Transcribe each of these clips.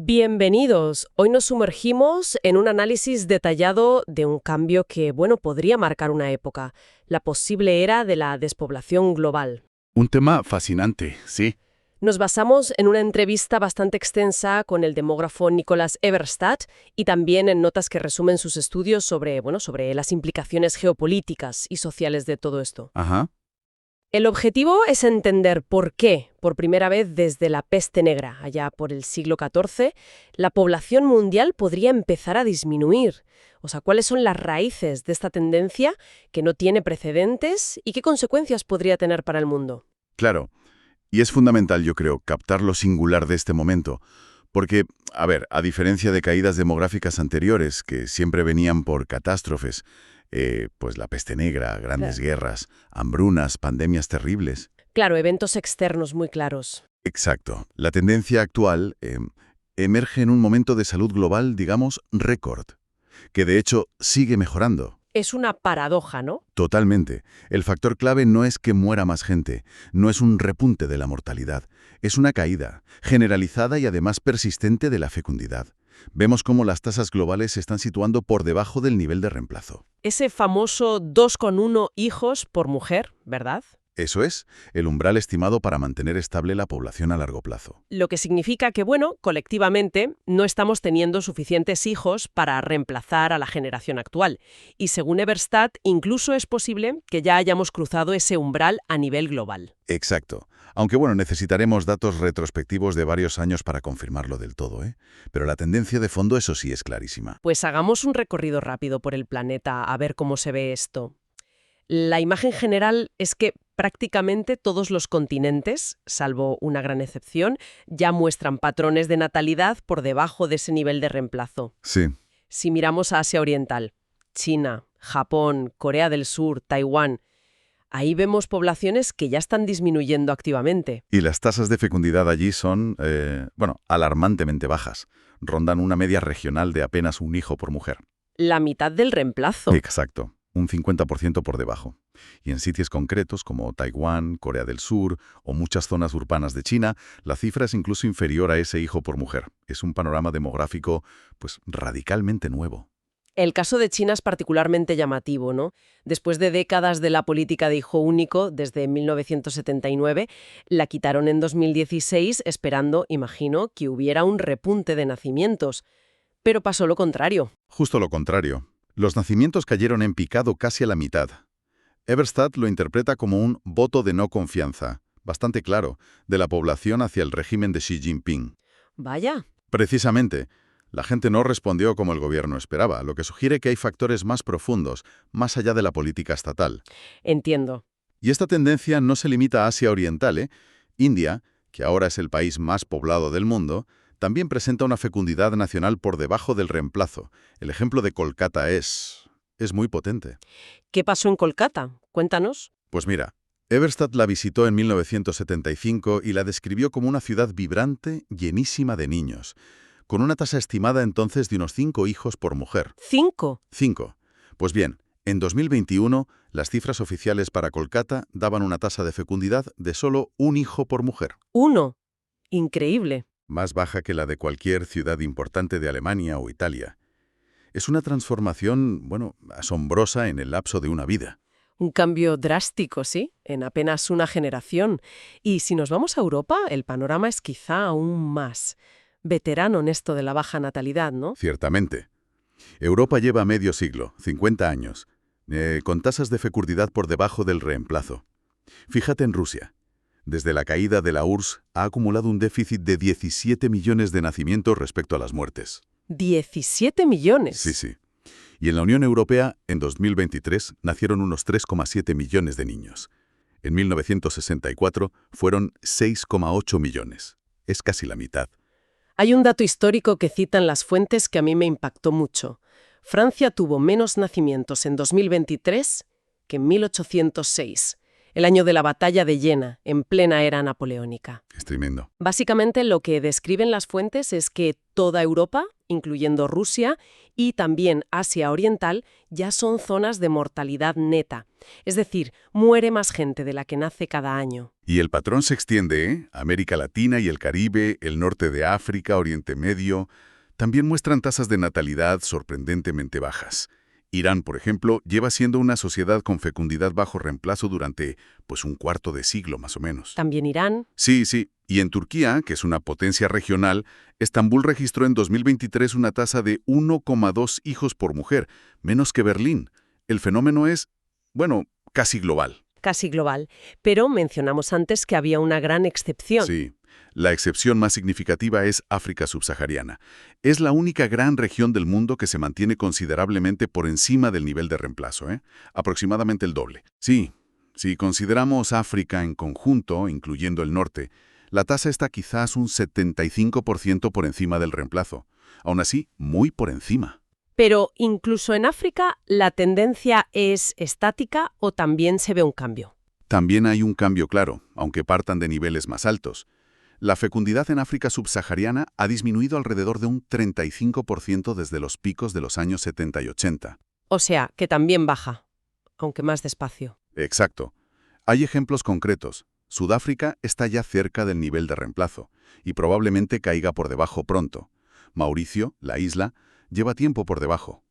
Bienvenidos. Hoy nos sumergimos en un análisis detallado de un cambio que, podría marcar una época, la posible era de la despoblación global. Un tema fascinante, sí. Nos basamos en una entrevista bastante extensa con el demógrafo Nicholas Eberstadt y también en notas que resumen sus estudios sobre las implicaciones geopolíticas y sociales de todo esto. Ajá. El objetivo es entender por qué, por primera vez desde la peste negra, allá por el siglo XIV, la población mundial podría empezar a disminuir. O sea, cuáles son las raíces de esta tendencia que no tiene precedentes y qué consecuencias podría tener para el mundo. Claro. Y es fundamental, yo creo, captar lo singular de este momento. Porque, a diferencia de caídas demográficas anteriores, que siempre venían por catástrofes, pues la peste negra, grandes guerras, hambrunas, pandemias terribles. Claro, eventos externos muy claros. Exacto. La tendencia actual emerge en un momento de salud global, digamos, récord, que de hecho sigue mejorando. Es una paradoja, ¿no? Totalmente. El factor clave no es que muera más gente, no es un repunte de la mortalidad, es una caída, generalizada y además persistente de la fecundidad. Vemos cómo las tasas globales se están situando por debajo del nivel de reemplazo. Ese famoso 2,1 hijos por mujer, ¿verdad? Eso es, el umbral estimado para mantener estable la población a largo plazo. Lo que significa que, colectivamente no estamos teniendo suficientes hijos para reemplazar a la generación actual. Y según Eberstadt, incluso es posible que ya hayamos cruzado ese umbral a nivel global. Exacto. Aunque necesitaremos datos retrospectivos de varios años para confirmarlo del todo, ¿eh? Pero la tendencia de fondo, eso sí, es clarísima. Pues hagamos un recorrido rápido por el planeta a ver cómo se ve esto. La imagen general es que prácticamente todos los continentes, salvo una gran excepción, ya muestran patrones de natalidad por debajo de ese nivel de reemplazo. Sí. Si miramos a Asia Oriental, China, Japón, Corea del Sur, Taiwán, ahí vemos poblaciones que ya están disminuyendo activamente. Y las tasas de fecundidad allí son, alarmantemente bajas. Rondan una media regional de apenas un hijo por mujer. La mitad del reemplazo. Exacto. Un 50% por debajo. Y en sitios concretos como Taiwán, Corea del Sur o muchas zonas urbanas de China, la cifra es incluso inferior a ese hijo por mujer. Es un panorama demográfico, radicalmente nuevo. El caso de China es particularmente llamativo, ¿no? Después de décadas de la política de hijo único, desde 1979, la quitaron en 2016 esperando, imagino, que hubiera un repunte de nacimientos. Pero pasó lo contrario. Justo lo contrario. Los nacimientos cayeron en picado casi a la mitad. Eberstadt lo interpreta como un voto de no confianza, bastante claro, de la población hacia el régimen de Xi Jinping. Vaya. Precisamente, la gente no respondió como el gobierno esperaba, lo que sugiere que hay factores más profundos, más allá de la política estatal. Entiendo. Y esta tendencia no se limita a Asia Oriental, ¿eh? India, que ahora es el país más poblado del mundo, también presenta una fecundidad nacional por debajo del reemplazo. El ejemplo de Kolkata es muy potente. ¿Qué pasó en Kolkata? Cuéntanos. Pues mira, Eberstadt la visitó en 1975 y la describió como una ciudad vibrante, llenísima de niños, con una tasa estimada entonces de unos 5 hijos por mujer. ¿5? 5. Pues bien, en 2021, las cifras oficiales para Kolkata daban una tasa de fecundidad de solo 1 hijo por mujer. 1. Increíble. Más baja que la de cualquier ciudad importante de Alemania o Italia. Es una transformación, asombrosa en el lapso de una vida. Un cambio drástico, sí, en apenas una generación. Y si nos vamos a Europa, el panorama es quizá aún más veterano en esto de la baja natalidad, ¿no? Ciertamente. Europa lleva medio siglo, 50 años, con tasas de fecundidad por debajo del reemplazo. Fíjate en Rusia. Desde la caída de la URSS ha acumulado un déficit de 17 millones de nacimientos respecto a las muertes. ¿17 millones? Sí. Y en la Unión Europea, en 2023, nacieron unos 3,7 millones de niños. En 1964 fueron 6,8 millones. Es casi la mitad. Hay un dato histórico que citan las fuentes que a mí me impactó mucho. Francia tuvo menos nacimientos en 2023 que en 1806. el año de la batalla de Jena, en plena era napoleónica. Es tremendo. Básicamente lo que describen las fuentes es que toda Europa, incluyendo Rusia, y también Asia Oriental, ya son zonas de mortalidad neta. Es decir, muere más gente de la que nace cada año. Y el patrón se extiende, ¿eh? América Latina y el Caribe, el norte de África, Oriente Medio, también muestran tasas de natalidad sorprendentemente bajas. Irán, por ejemplo, lleva siendo una sociedad con fecundidad bajo reemplazo durante, pues, un cuarto de siglo más o menos. También Irán. Sí, sí. Y en Turquía, que es una potencia regional, Estambul registró en 2023 una tasa de 1,2 hijos por mujer, menos que Berlín. El fenómeno es, bueno, casi global. Casi global. Pero mencionamos antes que había una gran excepción. Sí. La excepción más significativa es África subsahariana. Es la única gran región del mundo que se mantiene considerablemente por encima del nivel de reemplazo, aproximadamente el doble. Sí, si consideramos África en conjunto, incluyendo el norte, la tasa está quizás un 75% por encima del reemplazo. Aún así, muy por encima. Pero incluso en África, ¿la tendencia es estática o también se ve un cambio? También hay un cambio claro, aunque partan de niveles más altos. La fecundidad en África subsahariana ha disminuido alrededor de un 35% desde los picos de los años 70 y 80. O sea, que también baja, aunque más despacio. Exacto. Hay ejemplos concretos. Sudáfrica está ya cerca del nivel de reemplazo y probablemente caiga por debajo pronto. Mauricio, la isla, lleva tiempo por debajo.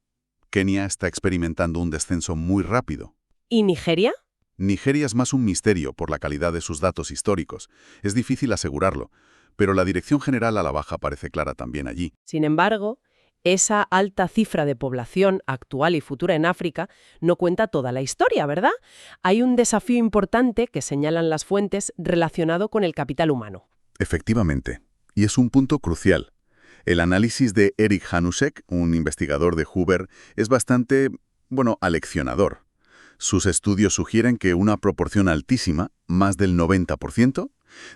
Kenia está experimentando un descenso muy rápido. ¿Y Nigeria? Nigeria es más un misterio por la calidad de sus datos históricos. Es difícil asegurarlo, pero la dirección general a la baja parece clara también allí. Sin embargo, esa alta cifra de población actual y futura en África no cuenta toda la historia, ¿verdad? Hay un desafío importante que señalan las fuentes relacionado con el capital humano. Efectivamente, y es un punto crucial. El análisis de Eric Hanusek, un investigador de Hoover, es bastante, aleccionador. Sus estudios sugieren que una proporción altísima, más del 90%,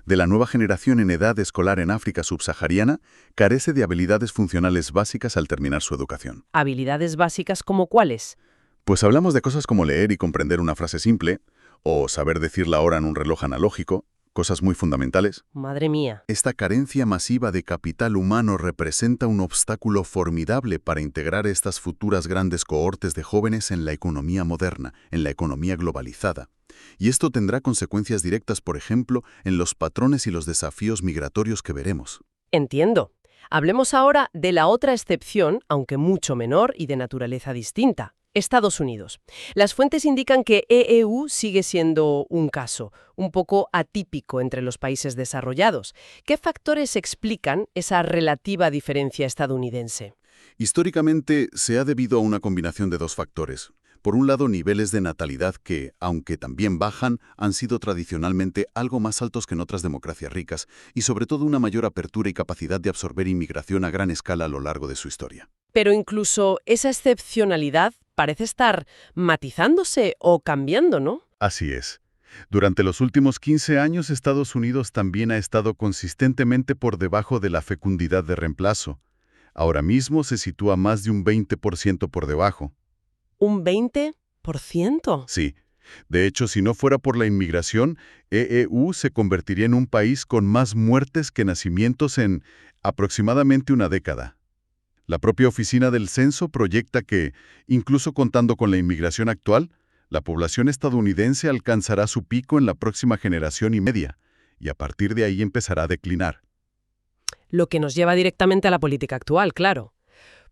de la nueva generación en edad escolar en África subsahariana carece de habilidades funcionales básicas al terminar su educación. ¿Habilidades básicas como cuáles? Pues hablamos de cosas como leer y comprender una frase simple, o saber decir la hora en un reloj analógico, cosas muy fundamentales. Madre mía. Esta carencia masiva de capital humano representa un obstáculo formidable para integrar estas futuras grandes cohortes de jóvenes en la economía moderna, en la economía globalizada. Y esto tendrá consecuencias directas, por ejemplo, en los patrones y los desafíos migratorios que veremos. Entiendo. Hablemos ahora de la otra excepción, aunque mucho menor y de naturaleza distinta. Estados Unidos. Las fuentes indican que EU sigue siendo un caso, un poco atípico entre los países desarrollados. ¿Qué factores explican esa relativa diferencia estadounidense? Históricamente se ha debido a una combinación de dos factores. Por un lado, niveles de natalidad que, aunque también bajan, han sido tradicionalmente algo más altos que en otras democracias ricas y sobre todo una mayor apertura y capacidad de absorber inmigración a gran escala a lo largo de su historia. Pero incluso esa excepcionalidad parece estar matizándose o cambiando, ¿no? Así es. Durante los últimos 15 años, Estados Unidos también ha estado consistentemente por debajo de la fecundidad de reemplazo. Ahora mismo se sitúa más de un 20% por debajo. ¿Un 20%? Sí. De hecho, si no fuera por la inmigración, EU se convertiría en un país con más muertes que nacimientos en aproximadamente una década. La propia Oficina del Censo proyecta que, incluso contando con la inmigración actual, la población estadounidense alcanzará su pico en la próxima generación y media, y a partir de ahí empezará a declinar. Lo que nos lleva directamente a la política actual, claro.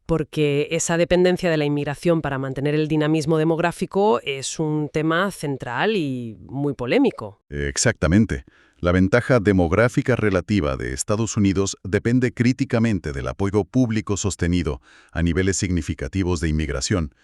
Porque esa dependencia de la inmigración para mantener el dinamismo demográfico es un tema central y muy polémico. Exactamente. La ventaja demográfica relativa de Estados Unidos depende críticamente del apoyo público sostenido a niveles significativos de inmigración.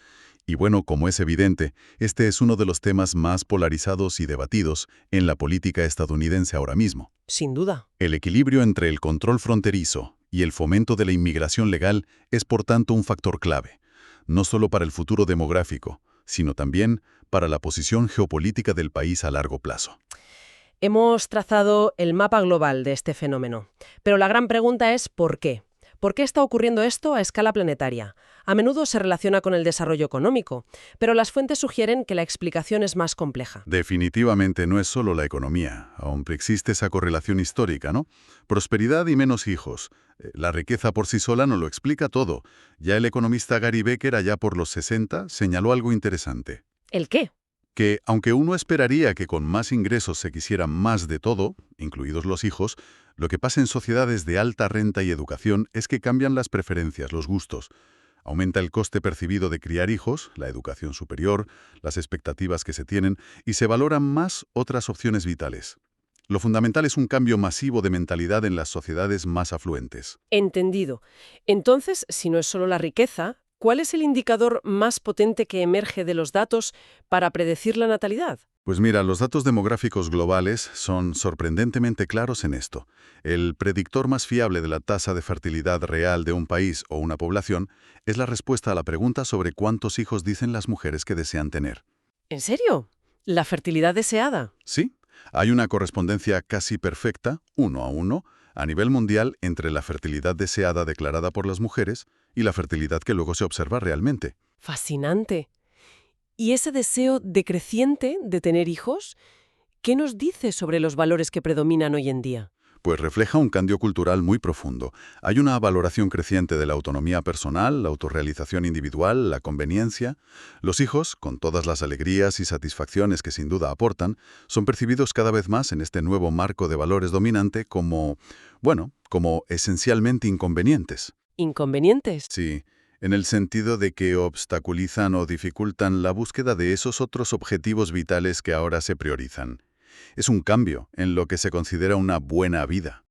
Y bueno, como es evidente, este es uno de los temas más polarizados y debatidos en la política estadounidense ahora mismo. Sin duda. El equilibrio entre el control fronterizo y el fomento de la inmigración legal es por tanto un factor clave, no solo para el futuro demográfico, sino también para la posición geopolítica del país a largo plazo. Hemos trazado el mapa global de este fenómeno, pero la gran pregunta es ¿por qué? ¿Por qué está ocurriendo esto a escala planetaria? A menudo se relaciona con el desarrollo económico, pero las fuentes sugieren que la explicación es más compleja. Definitivamente no es solo la economía, aunque existe esa correlación histórica, ¿no? Prosperidad y menos hijos. La riqueza por sí sola no lo explica todo. Ya el economista Gary Becker, allá por los 60, señaló algo interesante. ¿El qué? Que aunque uno esperaría que con más ingresos se quisiera más de todo, incluidos los hijos, lo que pasa en sociedades de alta renta y educación es que cambian las preferencias, los gustos. Aumenta el coste percibido de criar hijos, la educación superior, las expectativas que se tienen, y se valoran más otras opciones vitales. Lo fundamental es un cambio masivo de mentalidad en las sociedades más afluentes. Entendido. Entonces, si no es solo la riqueza, ¿cuál es el indicador más potente que emerge de los datos para predecir la natalidad? Pues mira, los datos demográficos globales son sorprendentemente claros en esto. El predictor más fiable de la tasa de fertilidad real de un país o una población es la respuesta a la pregunta sobre cuántos hijos dicen las mujeres que desean tener. ¿En serio? ¿La fertilidad deseada? Sí, hay una correspondencia casi perfecta, 1 a 1, a nivel mundial entre la fertilidad deseada declarada por las mujeres y la fertilidad que luego se observa realmente. Fascinante. ¿Y ese deseo decreciente de tener hijos? ¿Qué nos dice sobre los valores que predominan hoy en día? Pues refleja un cambio cultural muy profundo. Hay una valoración creciente de la autonomía personal, la autorrealización individual, la conveniencia. Los hijos, con todas las alegrías y satisfacciones que sin duda aportan, son percibidos cada vez más en este nuevo marco de valores dominante como, como esencialmente inconvenientes. ¿Inconvenientes? Sí, en el sentido de que obstaculizan o dificultan la búsqueda de esos otros objetivos vitales que ahora se priorizan. Es un cambio en lo que se considera una buena vida.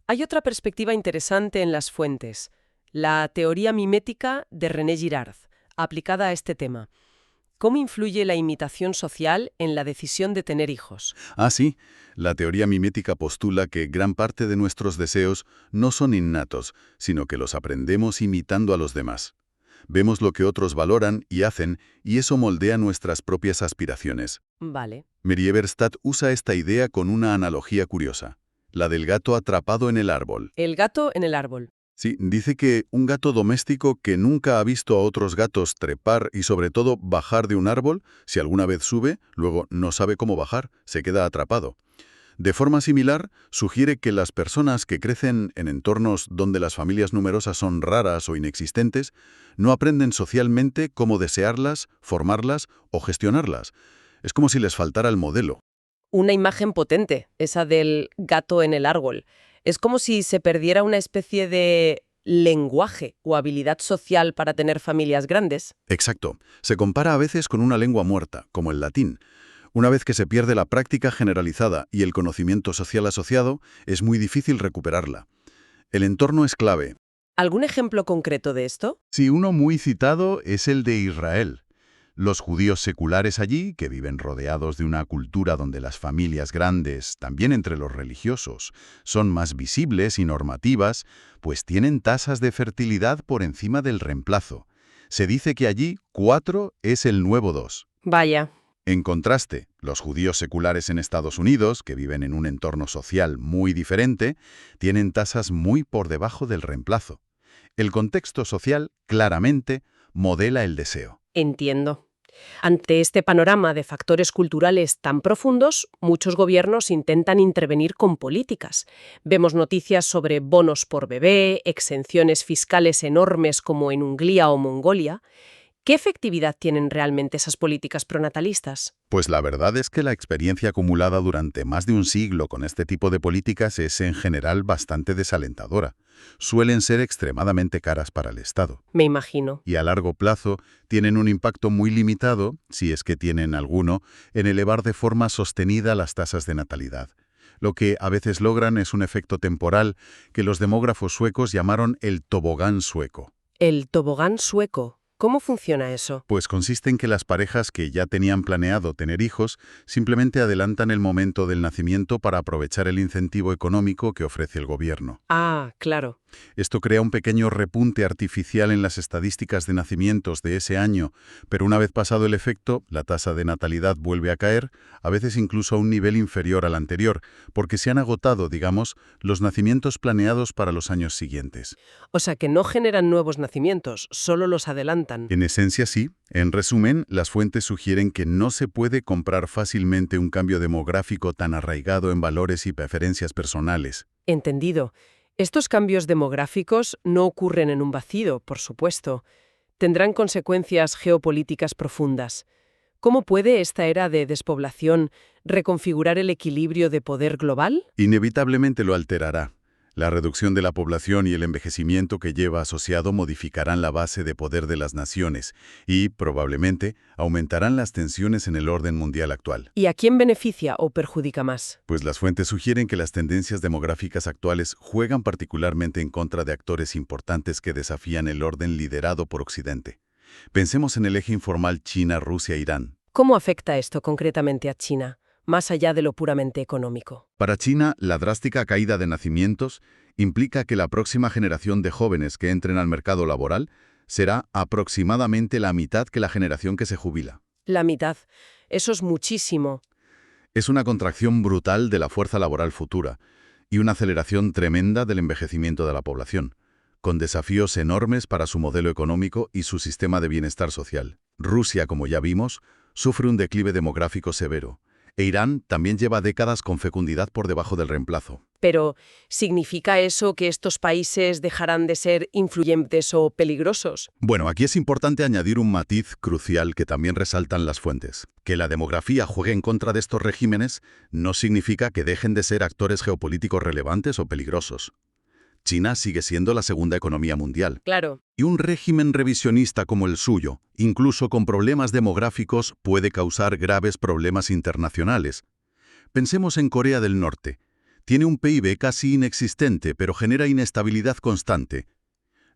Hay otra perspectiva interesante en las fuentes, la teoría mimética de René Girard, aplicada a este tema. ¿Cómo influye la imitación social en la decisión de tener hijos? Ah, sí, la teoría mimética postula que gran parte de nuestros deseos no son innatos, sino que los aprendemos imitando a los demás. Vemos lo que otros valoran y hacen, y eso moldea nuestras propias aspiraciones. Vale. Mary Eberstadt usa esta idea con una analogía curiosa, la del gato atrapado en el árbol. El gato en el árbol. Sí, dice que un gato doméstico que nunca ha visto a otros gatos trepar y sobre todo bajar de un árbol, si alguna vez sube, luego no sabe cómo bajar, se queda atrapado. De forma similar, sugiere que las personas que crecen en entornos donde las familias numerosas son raras o inexistentes, no aprenden socialmente cómo desearlas, formarlas o gestionarlas. Es como si les faltara el modelo. Una imagen potente, esa del gato en el árbol. Es como si se perdiera una especie de lenguaje o habilidad social para tener familias grandes. Exacto. Se compara a veces con una lengua muerta, como el latín. Una vez que se pierde la práctica generalizada y el conocimiento social asociado, es muy difícil recuperarla. El entorno es clave. ¿Algún ejemplo concreto de esto? Sí, uno muy citado es el de Israel. Los judíos seculares allí, que viven rodeados de una cultura donde las familias grandes, también entre los religiosos, son más visibles y normativas, pues tienen tasas de fertilidad por encima del reemplazo. Se dice que allí 4 es el nuevo 2. Vaya. En contraste, los judíos seculares en Estados Unidos, que viven en un entorno social muy diferente, tienen tasas muy por debajo del reemplazo. El contexto social, claramente, modela el deseo. Entiendo. Ante este panorama de factores culturales tan profundos, muchos gobiernos intentan intervenir con políticas. Vemos noticias sobre bonos por bebé, exenciones fiscales enormes como en Hungría o Mongolia. ¿Qué efectividad tienen realmente esas políticas pronatalistas? Pues la verdad es que la experiencia acumulada durante más de un siglo con este tipo de políticas es en general bastante desalentadora. Suelen ser extremadamente caras para el Estado. Me imagino. Y a largo plazo tienen un impacto muy limitado, si es que tienen alguno, en elevar de forma sostenida las tasas de natalidad. Lo que a veces logran es un efecto temporal que los demógrafos suecos llamaron el tobogán sueco. El tobogán sueco. ¿Cómo funciona eso? Pues consiste en que las parejas que ya tenían planeado tener hijos simplemente adelantan el momento del nacimiento para aprovechar el incentivo económico que ofrece el gobierno. Ah, claro. Esto crea un pequeño repunte artificial en las estadísticas de nacimientos de ese año, pero una vez pasado el efecto, la tasa de natalidad vuelve a caer, a veces incluso a un nivel inferior al anterior, porque se han agotado, digamos, los nacimientos planeados para los años siguientes. O sea que no generan nuevos nacimientos, solo los adelantan. En esencia, sí. En resumen, las fuentes sugieren que no se puede comprar fácilmente un cambio demográfico tan arraigado en valores y preferencias personales. Entendido. Estos cambios demográficos no ocurren en un vacío, por supuesto. Tendrán consecuencias geopolíticas profundas. ¿Cómo puede esta era de despoblación reconfigurar el equilibrio de poder global? Inevitablemente lo alterará. La reducción de la población y el envejecimiento que lleva asociado modificarán la base de poder de las naciones y, probablemente, aumentarán las tensiones en el orden mundial actual. ¿Y a quién beneficia o perjudica más? Pues las fuentes sugieren que las tendencias demográficas actuales juegan particularmente en contra de actores importantes que desafían el orden liderado por Occidente. Pensemos en el eje informal China-Rusia-Irán. ¿Cómo afecta esto concretamente a China, más allá de lo puramente económico? Para China, la drástica caída de nacimientos implica que la próxima generación de jóvenes que entren al mercado laboral será aproximadamente la mitad que la generación que se jubila. La mitad. Eso es muchísimo. Es una contracción brutal de la fuerza laboral futura y una aceleración tremenda del envejecimiento de la población, con desafíos enormes para su modelo económico y su sistema de bienestar social. Rusia, como ya vimos, sufre un declive demográfico severo. E Irán también lleva décadas con fecundidad por debajo del reemplazo. Pero, ¿significa eso que estos países dejarán de ser influyentes o peligrosos? Bueno, aquí es importante añadir un matiz crucial que también resaltan las fuentes. Que la demografía juegue en contra de estos regímenes no significa que dejen de ser actores geopolíticos relevantes o peligrosos. China sigue siendo la segunda economía mundial. Claro. Y un régimen revisionista como el suyo, incluso con problemas demográficos, puede causar graves problemas internacionales. Pensemos en Corea del Norte. Tiene un PIB casi inexistente, pero genera inestabilidad constante.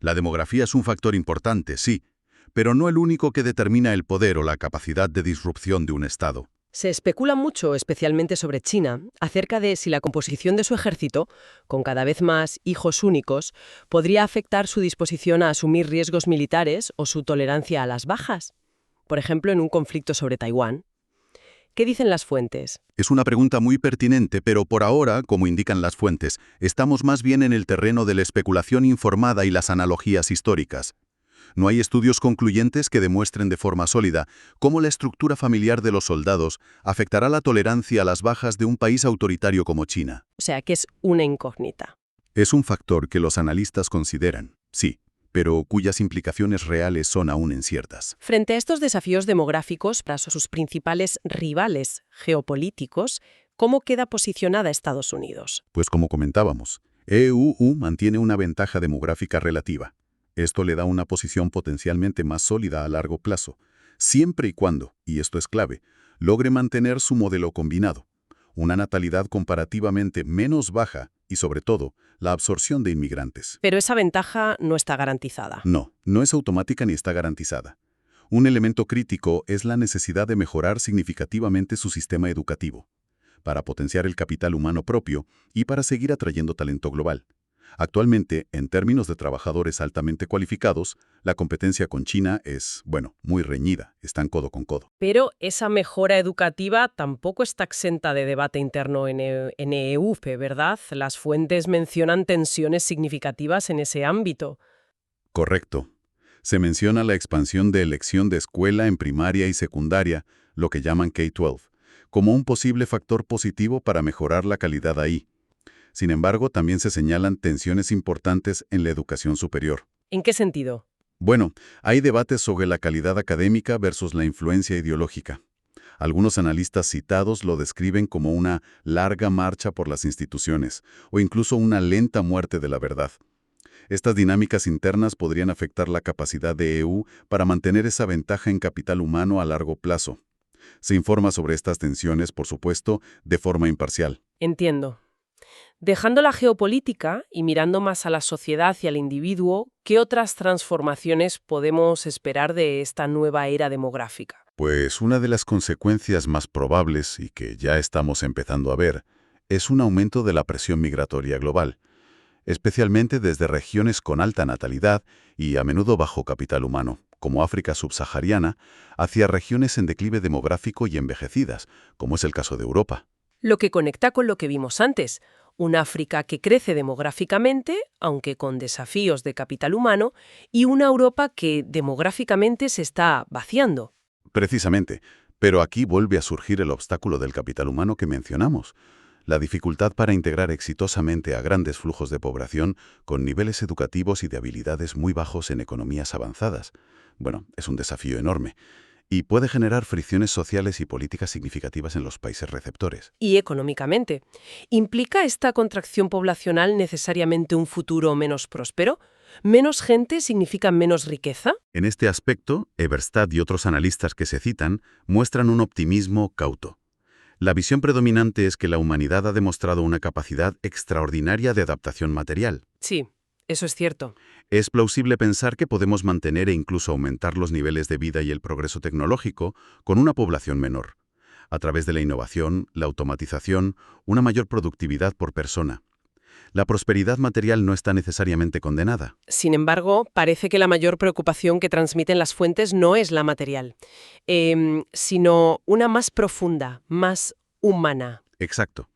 La demografía es un factor importante, sí, pero no el único que determina el poder o la capacidad de disrupción de un Estado. Se especula mucho, especialmente sobre China, acerca de si la composición de su ejército, con cada vez más hijos únicos, podría afectar su disposición a asumir riesgos militares o su tolerancia a las bajas. Por ejemplo, en un conflicto sobre Taiwán. ¿Qué dicen las fuentes? Es una pregunta muy pertinente, pero por ahora, como indican las fuentes, estamos más bien en el terreno de la especulación informada y las analogías históricas. No hay estudios concluyentes que demuestren de forma sólida cómo la estructura familiar de los soldados afectará la tolerancia a las bajas de un país autoritario como China. O sea, que es una incógnita. Es un factor que los analistas consideran, sí, pero cuyas implicaciones reales son aún inciertas. Frente a estos desafíos demográficos para sus principales rivales geopolíticos, ¿cómo queda posicionada Estados Unidos? Pues como comentábamos, EU mantiene una ventaja demográfica relativa. Esto le da una posición potencialmente más sólida a largo plazo, siempre y cuando, y esto es clave, logre mantener su modelo combinado, una natalidad comparativamente menos baja y, sobre todo, la absorción de inmigrantes. Pero esa ventaja no está garantizada. No es automática ni está garantizada. Un elemento crítico es la necesidad de mejorar significativamente su sistema educativo, para potenciar el capital humano propio y para seguir atrayendo talento global. Actualmente, en términos de trabajadores altamente cualificados, la competencia con China es, muy reñida, están codo con codo. Pero esa mejora educativa tampoco está exenta de debate interno en EUP, ¿verdad? Las fuentes mencionan tensiones significativas en ese ámbito. Correcto. Se menciona la expansión de elección de escuela en primaria y secundaria, lo que llaman K-12, como un posible factor positivo para mejorar la calidad ahí. Sin embargo, también se señalan tensiones importantes en la educación superior. ¿En qué sentido? Bueno, hay debates sobre la calidad académica versus la influencia ideológica. Algunos analistas citados lo describen como una larga marcha por las instituciones, o incluso una lenta muerte de la verdad. Estas dinámicas internas podrían afectar la capacidad de EU para mantener esa ventaja en capital humano a largo plazo. Se informa sobre estas tensiones, por supuesto, de forma imparcial. Entiendo. Dejando la geopolítica y mirando más a la sociedad y al individuo, ¿qué otras transformaciones podemos esperar de esta nueva era demográfica? Pues una de las consecuencias más probables, y que ya estamos empezando a ver, es un aumento de la presión migratoria global, especialmente desde regiones con alta natalidad y a menudo bajo capital humano, como África subsahariana, hacia regiones en declive demográfico y envejecidas, como es el caso de Europa. Lo que conecta con lo que vimos antes, un África que crece demográficamente, aunque con desafíos de capital humano, y una Europa que demográficamente se está vaciando. Precisamente, pero aquí vuelve a surgir el obstáculo del capital humano que mencionamos, la dificultad para integrar exitosamente a grandes flujos de población con niveles educativos y de habilidades muy bajos en economías avanzadas. Bueno, es un desafío enorme y puede generar fricciones sociales y políticas significativas en los países receptores. Y económicamente, ¿implica esta contracción poblacional necesariamente un futuro menos próspero? ¿Menos gente significa menos riqueza? En este aspecto, Eberstadt y otros analistas que se citan muestran un optimismo cauto. La visión predominante es que la humanidad ha demostrado una capacidad extraordinaria de adaptación material. Sí, eso es cierto. Es plausible pensar que podemos mantener e incluso aumentar los niveles de vida y el progreso tecnológico con una población menor, a través de la innovación, la automatización, una mayor productividad por persona. La prosperidad material no está necesariamente condenada. Sin embargo, parece que la mayor preocupación que transmiten las fuentes no es la material, sino una más profunda, más humana. Exacto.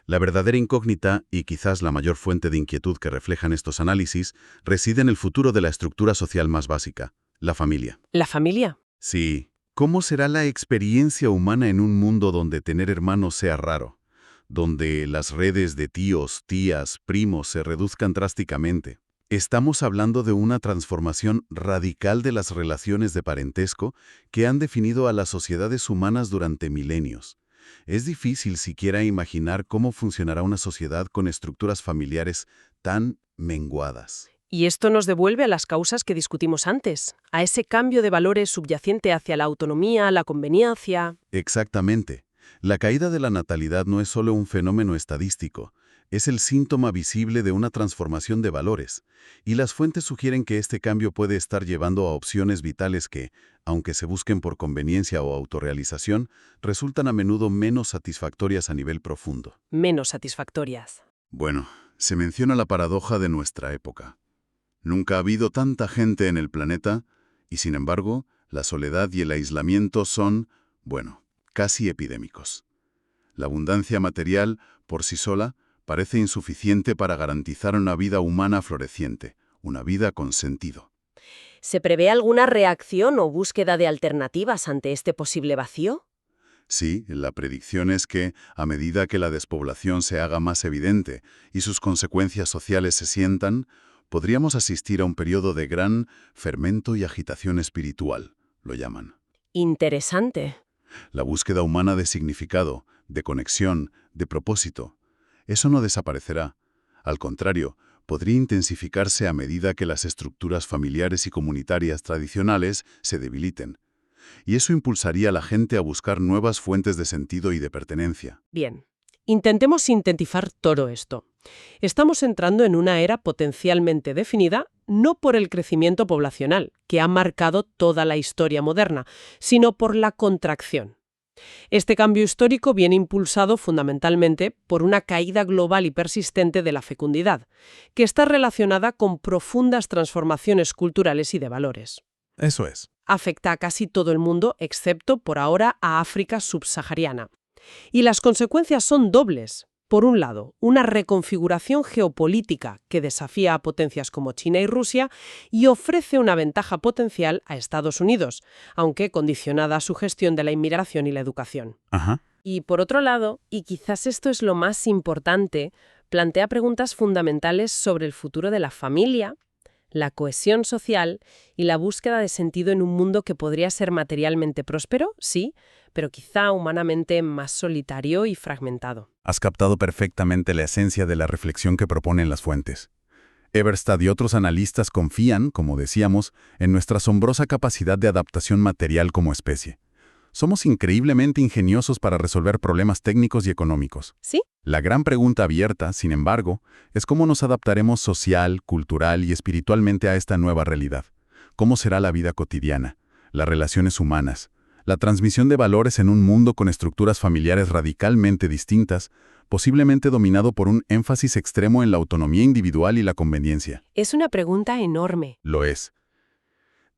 La verdadera incógnita, y quizás la mayor fuente de inquietud que reflejan estos análisis, reside en el futuro de la estructura social más básica, la familia. ¿La familia? Sí. ¿Cómo será la experiencia humana en un mundo donde tener hermanos sea raro? Donde las redes de tíos, tías, primos se reduzcan drásticamente. Estamos hablando de una transformación radical de las relaciones de parentesco que han definido a las sociedades humanas durante milenios. Es difícil siquiera imaginar cómo funcionará una sociedad con estructuras familiares tan menguadas. Y esto nos devuelve a las causas que discutimos antes, a ese cambio de valores subyacente hacia la autonomía, la conveniencia. Exactamente. La caída de la natalidad no es solo un fenómeno estadístico, es el síntoma visible de una transformación de valores, y las fuentes sugieren que este cambio puede estar llevando a opciones vitales que, aunque se busquen por conveniencia o autorrealización, resultan a menudo menos satisfactorias a nivel profundo. Menos satisfactorias. Bueno, se menciona la paradoja de nuestra época. Nunca ha habido tanta gente en el planeta, y sin embargo, la soledad y el aislamiento son, bueno, casi epidémicos. La abundancia material, por sí sola, parece insuficiente para garantizar una vida humana floreciente, una vida con sentido. ¿Se prevé alguna reacción o búsqueda de alternativas ante este posible vacío? Sí, la predicción es que, a medida que la despoblación se haga más evidente y sus consecuencias sociales se sientan, podríamos asistir a un periodo de gran fermento y agitación espiritual, lo llaman. Interesante. La búsqueda humana de significado, de conexión, de propósito. Eso no desaparecerá. Al contrario, podría intensificarse a medida que las estructuras familiares y comunitarias tradicionales se debiliten. Y eso impulsaría a la gente a buscar nuevas fuentes de sentido y de pertenencia. Bien, intentemos sintetizar todo esto. Estamos entrando en una era potencialmente definida no por el crecimiento poblacional, que ha marcado toda la historia moderna, sino por la contracción. Este cambio histórico viene impulsado fundamentalmente por una caída global y persistente de la fecundidad, que está relacionada con profundas transformaciones culturales y de valores. Eso es. Afecta a casi todo el mundo, excepto por ahora a África subsahariana. Y las consecuencias son dobles. Por un lado, una reconfiguración geopolítica que desafía a potencias como China y Rusia y ofrece una ventaja potencial a Estados Unidos, aunque condicionada a su gestión de la inmigración y la educación. Ajá. Y por otro lado, y quizás esto es lo más importante, plantea preguntas fundamentales sobre el futuro de la familia, la cohesión social y la búsqueda de sentido en un mundo que podría ser materialmente próspero, sí, pero quizá humanamente más solitario y fragmentado. Has captado perfectamente la esencia de la reflexión que proponen las fuentes. Eberstadt y otros analistas confían, como decíamos, en nuestra asombrosa capacidad de adaptación material como especie. Somos increíblemente ingeniosos para resolver problemas técnicos y económicos. ¿Sí? La gran pregunta abierta, sin embargo, es cómo nos adaptaremos social, cultural y espiritualmente a esta nueva realidad. ¿Cómo será la vida cotidiana, las relaciones humanas, la transmisión de valores en un mundo con estructuras familiares radicalmente distintas, posiblemente dominado por un énfasis extremo en la autonomía individual y la conveniencia? Es una pregunta enorme. Lo es.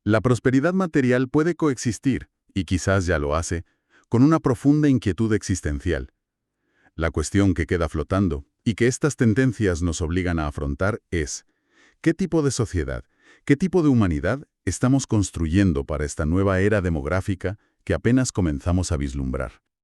La prosperidad material puede coexistir, y quizás ya lo hace, con una profunda inquietud existencial. La cuestión que queda flotando, y que estas tendencias nos obligan a afrontar, es ¿qué tipo de sociedad, qué tipo de humanidad estamos construyendo para esta nueva era demográfica que apenas comenzamos a vislumbrar?